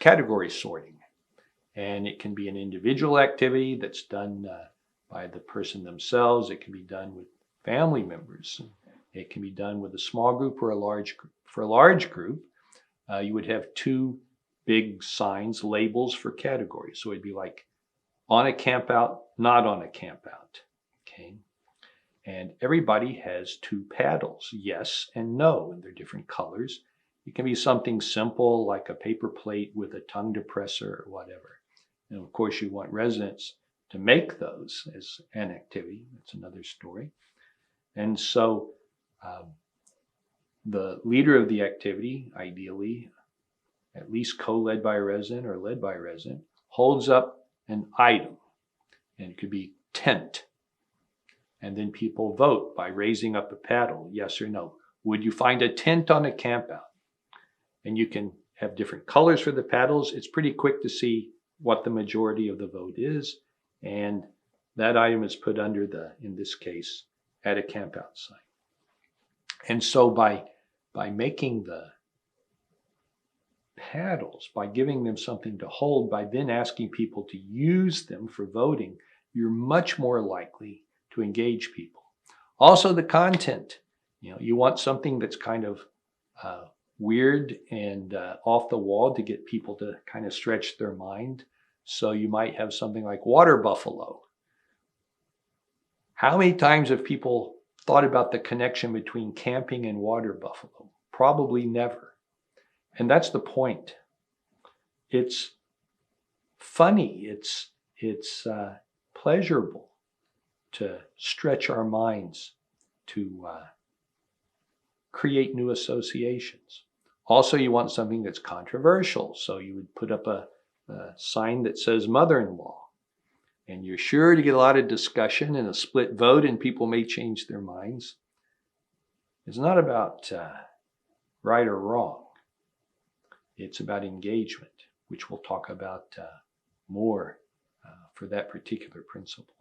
category sorting. And it can be an individual activity that's done by the person themselves. It can be done with family members. It can be done with a small group or a large group. For a large group, you would have two big signs, labels for categories. So it'd be like on a camp out, not on a camp out. Okay. And everybody has two paddles, yes and no, and they're different colors. It can be something simple like a paper plate with a tongue depressor or whatever. And of course, you want residents to make those as an activity. That's another story. And so the leader of the activity, ideally, at least co-led by a resident or led by a resident, holds up an item. And it could be tent. And then people vote by raising up a paddle, yes or no. Would you find a tent on a campout? And you can have different colors for the paddles. It's pretty quick to see what the majority of the vote is. And that item is put under in this case, at a campout site. And so by making the paddles, by giving them something to hold, by then asking people to use them for voting, you're much more likely to engage people. Also the content, you want something that's kind of weird and off the wall to get people to kind of stretch their mind. So you might have something like water buffalo. How many times have people thought about the connection between camping and water buffalo? Probably never. And that's the point. It's funny. It's pleasurable to stretch our minds, to create new associations. Also, you want something that's controversial. So you would put up a sign that says mother-in-law. And you're sure to get a lot of discussion and a split vote, and people may change their minds. It's not about right or wrong. It's about engagement, which we'll talk about more for that particular principle.